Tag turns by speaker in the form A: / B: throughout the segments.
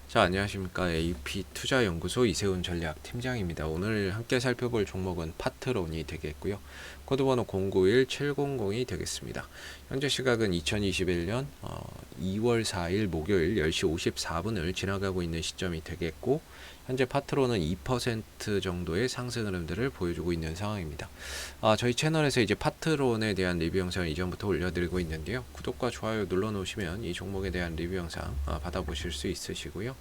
A: 자, 안녕하십니까. AP투자연구소 이세훈 전략팀장입니다. 오늘 함께 살펴볼 종목은 파트론이 되겠고요. 코드번호 091700이 되겠습니다. 현재 시각은 2021년 2월 4일 목요일 10시 54분을 지나가고 있는 시점이 되겠고, 현재 파트론은 2% 정도의 상승 흐름들을 보여주고 있는 상황입니다. 저희 채널에서 이제 파트론에 대한 리뷰 영상을 이전부터 올려드리고 있는데요. 구독과 좋아요 눌러 놓으시면 이 종목에 대한 리뷰 영상 받아보실 수 있으시고요.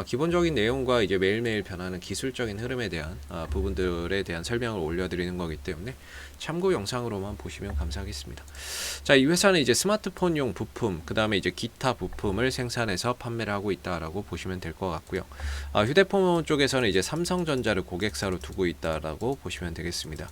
A: 기본적인 내용과 이제 매일매일 변하는 기술적인 흐름에 대한 부분들에 대한 설명을 올려드리는 거기 때문에 참고 영상으로만 보시면 감사하겠습니다. 자, 이 회사는 이제 스마트폰용 부품, 그 다음에 이제 기타 부품을 생산해서 판매를 하고 있다라고 보시면 될 것 같고요. 휴대폰 쪽에서는 이제 삼성전자를 고객사로 두고 있다라고 보시면 되겠습니다.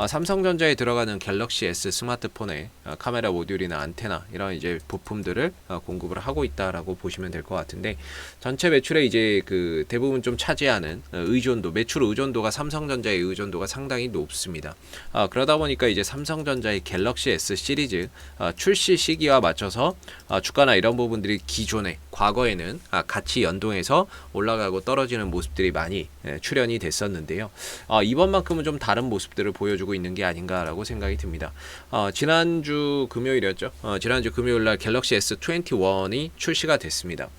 A: 삼성전자에 들어가는 갤럭시 S 스마트폰에 카메라 모듈이나 안테나 이런 이제 부품들을 공급을 하고 있다라고 보시면 될 것 같은데, 전체 매출에 이제 그 대부분 좀 차지하는 의존도, 매출 의존도가 삼성전자의 의존도가 상당히 높습니다. 그러다 보니까 이제 삼성전자의 갤럭시 S 시리즈 출시 시기와 맞춰서 주가나 이런 부분들이 기존에 과거에는 같이 연동해서 올라가고 떨어지는 모습들이 많이 출현이 됐었는데요. 이번만큼은 좀 다른 모습들을 보여주고 있는 게 아닌가라고 생각이 듭니다. 지난주 금요일이었죠. 지난주 금요일날 갤럭시 S21이 출시가 됐습니다.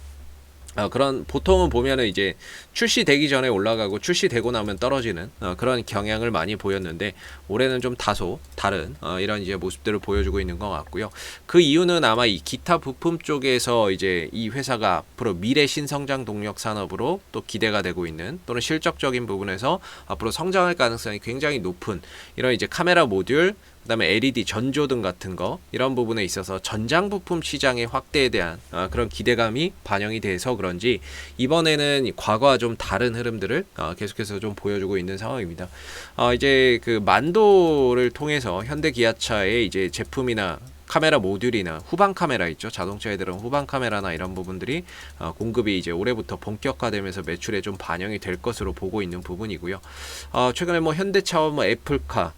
A: 그런 보통은 보면은 이제 출시되기 전에 올라가고 출시되고 나면 떨어지는 그런 경향을 많이 보였는데, 올해는 좀 다소 다른 이런 이제 모습들을 보여주고 있는 것 같고요. 그 이유는 아마 이 기타 부품 쪽에서 이제 이 회사가 앞으로 미래 신성장 동력 산업으로 또 기대가 되고 있는, 또는 실적적인 부분에서 앞으로 성장할 가능성이 굉장히 높은 이런 이제 카메라 모듈, 그다음에 LED 전조등 같은 거, 이런 부분에 있어서 전장 부품 시장의 확대에 대한 그런 기대감이 반영이 돼서 그런지 이번에는 과거와 좀 다른 흐름들을 계속해서 좀 보여주고 있는 상황입니다. 이제 그 만도를 통해서 현대기아차의 이제 제품이나 카메라 모듈이나 후방 카메라 있죠. 자동차에 들어온 후방 카메라나 이런 부분들이 공급이 이제 올해부터 본격화되면서 매출에 좀 반영이 될 것으로 보고 있는 부분이고요. 최근에 뭐 현대차와 뭐 애플카,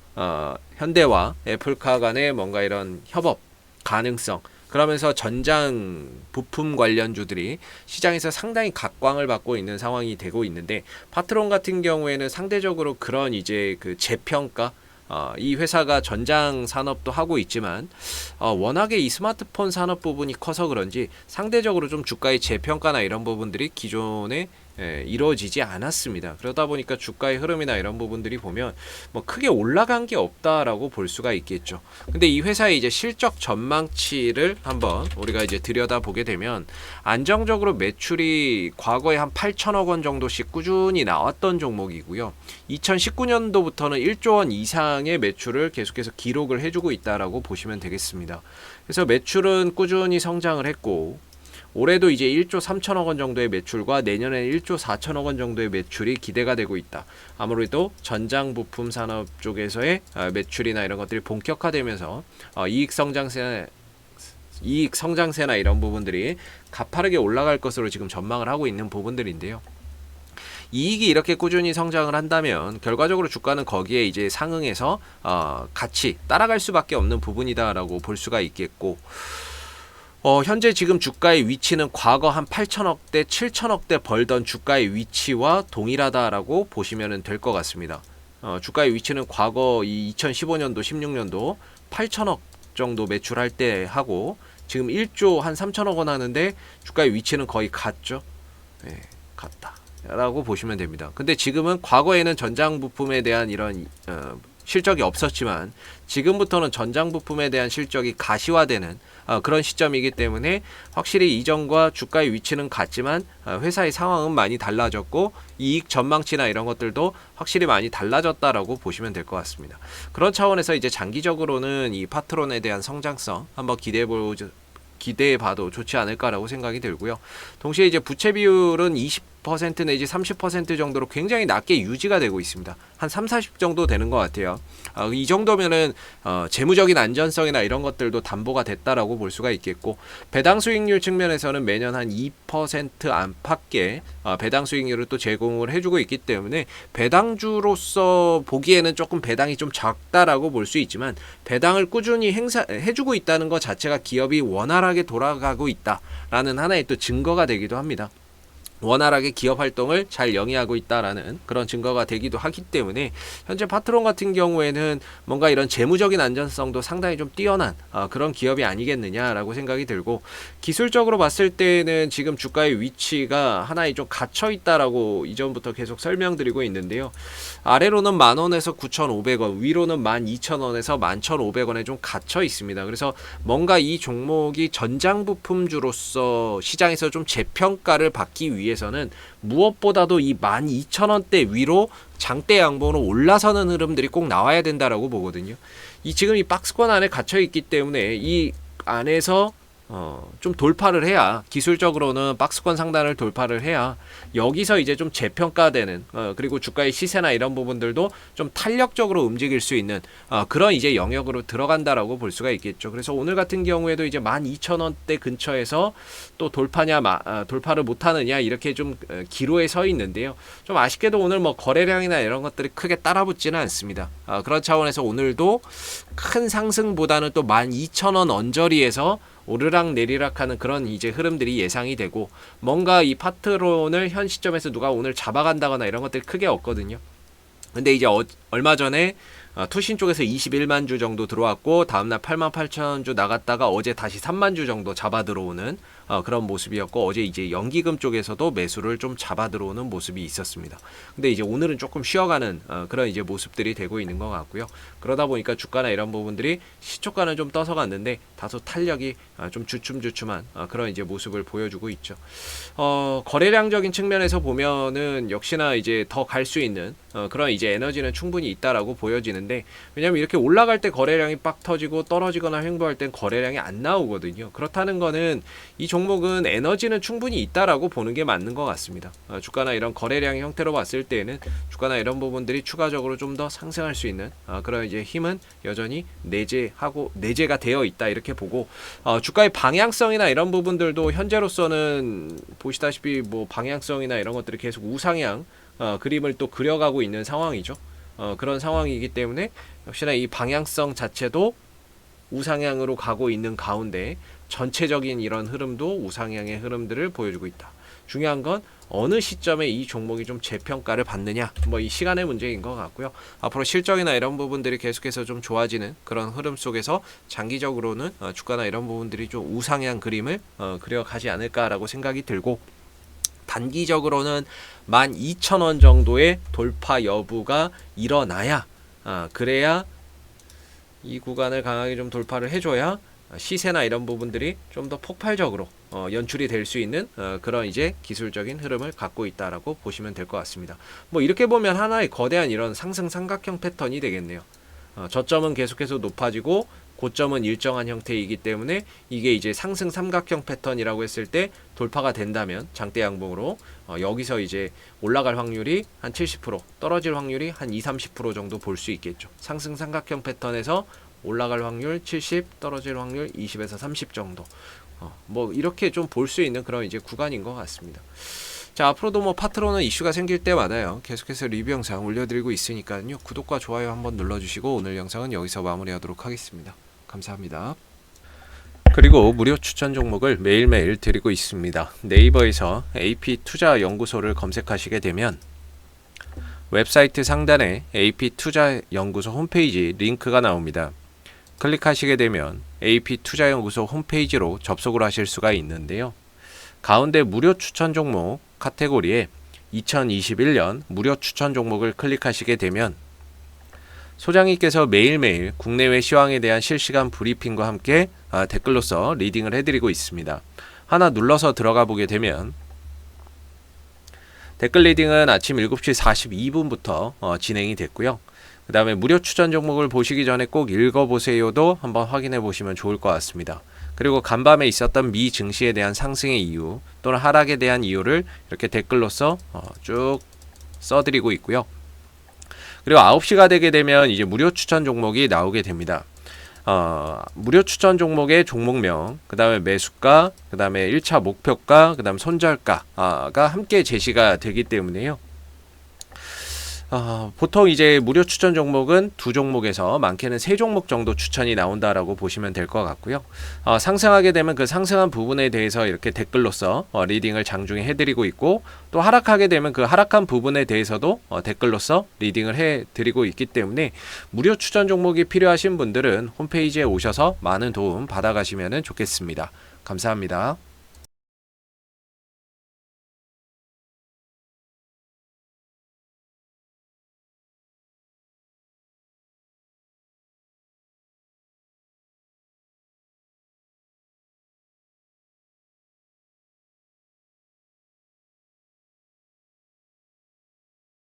A: 현대와 애플카 간의 뭔가 이런 협업 가능성, 그러면서 전장 부품 관련주들이 시장에서 상당히 각광을 받고 있는 상황이 되고 있는데, 파트론 같은 경우에는 상대적으로 그런 이제 그 재평가, 이 회사가 전장 산업도 하고 있지만 워낙에 이 스마트폰 산업 부분이 커서 그런지 상대적으로 좀 주가의 재평가나 이런 부분들이 기존에 이루어지지 않았습니다. 그러다 보니까 주가의 흐름이나 이런 부분들이 보면 뭐 크게 올라간 게 없다라고 볼 수가 있겠죠. 근데 이 회사의 이제 실적 전망치를 한번 우리가 이제 들여다보게 되면, 안정적으로 매출이 과거에 한 8천억 원 정도씩 꾸준히 나왔던 종목이고요. 2019년도부터는 1조 원 이상의 매출을 계속해서 기록을 해주고 있다라고 보시면 되겠습니다. 그래서 매출은 꾸준히 성장을 했고, 올해도 이제 1조 3천억 원 정도의 매출과 내년에는 1조 4천억 원 정도의 매출이 기대가 되고 있다. 아무래도 전장 부품 산업 쪽에서의 매출이나 이런 것들이 본격화되면서 이익 성장세나 이런 부분들이 가파르게 올라갈 것으로 지금 전망을 하고 있는 부분들인데요. 이익이 이렇게 꾸준히 성장을 한다면 결과적으로 주가는 거기에 이제 상응해서 같이 따라갈 수밖에 없는 부분이다라고 볼 수가 있겠고, 현재 지금 주가의 위치는 과거 한 8천억대, 7천억대 벌던 주가의 위치와 동일하다라고 보시면 될 것 같습니다. 주가의 위치는 과거 이 2015년도, 16년도 8천억 정도 매출할 때 하고, 지금 1조 한 3천억 원 하는데 주가의 위치는 거의 같죠. 네, 같다 라고 보시면 됩니다. 근데 지금은, 과거에는 전장 부품에 대한 이런 실적이 없었지만 지금부터는 전장 부품에 대한 실적이 가시화되는 그런 시점이기 때문에 확실히 이전과 주가의 위치는 같지만 회사의 상황은 많이 달라졌고, 이익 전망치나 이런 것들도 확실히 많이 달라졌다라고 보시면 될 것 같습니다. 그런 차원에서 이제 장기적으로는 이 파트론에 대한 성장성 한번 기대해봐도 좋지 않을까라고 생각이 들고요. 동시에 이제 부채 비율은 20% 내지 30% 정도로 굉장히 낮게 유지가 되고 있습니다. 한 3-40 정도 되는 것 같아요. 이 정도면은 재무적인 안전성이나 이런 것들도 담보가 됐다라고 볼 수가 있겠고, 배당 수익률 측면에서는 매년 한 2% 안팎의 배당 수익률을 또 제공을 해주고 있기 때문에, 배당주로서 보기에는 조금 배당이 좀 작다라고 볼 수 있지만 배당을 꾸준히 해주고 있다는 것 자체가 기업이 원활하게 돌아가고 있다라는 하나의 또 증거가 되기도 합니다. 원활하게 기업 활동을 잘 영위하고 있다라는 그런 증거가 되기도 하기 때문에 현재 파트론 같은 경우에는 뭔가 이런 재무적인 안전성도 상당히 좀 뛰어난 그런 기업이 아니겠느냐라고 생각이 들고, 기술적으로 봤을 때는 지금 주가의 위치가 하나의 좀 갇혀 있다라고 이전부터 계속 설명드리고 있는데요. 아래로는 10,000원에서 9,500원, 위로는 12,000원에서 11,500원에 좀 갇혀 있습니다. 그래서 뭔가 이 종목이 전장 부품주로서 시장에서 좀 재평가를 받기 위해서는 무엇보다도 이 12,000원대 위로 장대 양봉으로 올라서는 흐름들이 꼭 나와야 된다라고 보거든요. 지금 이 박스권 안에 갇혀 있기 때문에 이 안에서 좀 돌파를 해야, 기술적으로는 박스권 상단을 돌파를 해야 여기서 이제 좀 재평가되는, 그리고 주가의 시세나 이런 부분들도 좀 탄력적으로 움직일 수 있는 그런 이제 영역으로 들어간다라고 볼 수가 있겠죠. 그래서 오늘 같은 경우에도 이제 12,000원대 근처에서 또 돌파를 못하느냐, 이렇게 좀 기로에 서 있는데요. 좀 아쉽게도 오늘 뭐 거래량이나 이런 것들이 크게 따라붙지는 않습니다. 그런 차원에서 오늘도 큰 상승보다는 또 12,000원 언저리에서 오르락 내리락하는 그런 이제 흐름들이 예상이 되고, 뭔가 이 파트론을 현 시점에서 누가 오늘 잡아간다거나 이런 것들이 크게 없거든요. 근데 이제 얼마 전에 투신 쪽에서 21만 주 정도 들어왔고, 다음날 88,000주 나갔다가 어제 다시 3만 주 정도 잡아 들어오는 그런 모습이었고, 어제 이제 연기금 쪽에서도 매수를 좀 잡아 들어오는 모습이 있었습니다. 근데 이제 오늘은 조금 쉬어가는 그런 이제 모습들이 되고 있는 것 같고요. 그러다 보니까 주가나 이런 부분들이 시초가는 좀 떠서 갔는데 다소 탄력이 좀 주춤주춤한 그런 이제 모습을 보여주고 있죠. 거래량적인 측면에서 보면은 역시나 이제 더 갈 수 있는 그런 이제 에너지는 충분히 있다라고 보여지는데, 왜냐면 이렇게 올라갈 때 거래량이 빡 터지고 떨어지거나 횡보할 땐 거래량이 안 나오거든요. 그렇다는 거는 이 종목은 에너지는 충분히 있다라고 보는 게 맞는 것 같습니다. 주가나 이런 거래량 형태로 봤을 때는 주가나 이런 부분들이 추가적으로 좀 더 상승할 수 있는 그런 이제 힘은 여전히 내재가 되어 있다, 이렇게 보고, 주가의 방향성이나 이런 부분들도 현재로서는 보시다시피 뭐 방향성이나 이런 것들이 계속 우상향 그림을 또 그려가고 있는 상황이죠. 그런 상황이기 때문에 역시나 이 방향성 자체도 우상향으로 가고 있는 가운데 전체적인 이런 흐름도 우상향의 흐름들을 보여주고 있다. 중요한 건 어느 시점에 이 종목이 좀 재평가를 받느냐, 뭐 이 시간의 문제인 것 같고요. 앞으로 실적이나 이런 부분들이 계속해서 좀 좋아지는 그런 흐름 속에서 장기적으로는 주가나 이런 부분들이 좀 우상향 그림을 그려가지 않을까라고 생각이 들고, 단기적으로는 12,000원 정도의 돌파 여부가 일어나야, 그래야 이 구간을 강하게 좀 돌파를 해줘야 시세나 이런 부분들이 좀 더 폭발적으로 연출이 될 수 있는 그런 이제 기술적인 흐름을 갖고 있다라고 보시면 될 것 같습니다. 뭐 이렇게 보면 하나의 거대한 이런 상승 삼각형 패턴이 되겠네요. 저점은 계속해서 높아지고 고점은 일정한 형태이기 때문에 이게 이제 상승 삼각형 패턴이라고 했을 때 돌파가 된다면 장대 양봉으로 여기서 이제 올라갈 확률이 한 70%, 떨어질 확률이 한 20-30% 정도 볼 수 있겠죠. 상승 삼각형 패턴에서 올라갈 확률 70, 떨어질 확률 20에서 30 정도. 뭐 이렇게 좀 볼 수 있는 그런 이제 구간인 것 같습니다. 자, 앞으로도 뭐 파트로는 이슈가 생길 때마다요, 계속해서 리뷰 영상 올려드리고 있으니까요, 구독과 좋아요 한번 눌러주시고 오늘 영상은 여기서 마무리하도록 하겠습니다. 감사합니다. 그리고 무료 추천 종목을 매일매일 드리고 있습니다. 네이버에서 AP투자연구소를 검색하시게 되면 웹사이트 상단에 AP투자연구소 홈페이지 링크가 나옵니다. 클릭하시게 되면 AP투자연구소 홈페이지로 접속을 하실 수가 있는데요. 가운데 무료 추천 종목 카테고리에 2021년 무료 추천 종목을 클릭하시게 되면 소장님께서 매일매일 국내외 시황에 대한 실시간 브리핑과 함께 댓글로서 리딩을 해드리고 있습니다. 하나 눌러서 들어가 보게 되면 댓글 리딩은 아침 7시 42분부터 진행이 됐고요. 그 다음에 무료 추천 종목을 보시기 전에 꼭 읽어보세요도 한번 확인해 보시면 좋을 것 같습니다. 그리고 간밤에 있었던 미 증시에 대한 상승의 이유 또는 하락에 대한 이유를 이렇게 댓글로서 쭉 써드리고 있고요. 그리고 9시가 되게 되면 이제 무료 추천 종목이 나오게 됩니다. 무료 추천 종목의 종목명, 그 다음에 매수가, 그 다음에 1차 목표가, 그 다음 손절가가 함께 제시가 되기 때문에요. 보통 이제 무료 추천 종목은 두 종목에서 많게는 세 종목 정도 추천이 나온다라고 보시면 될 것 같고요. 상승하게 되면 그 상승한 부분에 대해서 이렇게 댓글로서 리딩을 장중에 해드리고 있고, 또 하락하게 되면 그 하락한 부분에 대해서도 댓글로서 리딩을 해드리고 있기 때문에 무료 추천 종목이 필요하신 분들은 홈페이지에 오셔서 많은 도움 받아가시면 좋겠습니다. 감사합니다.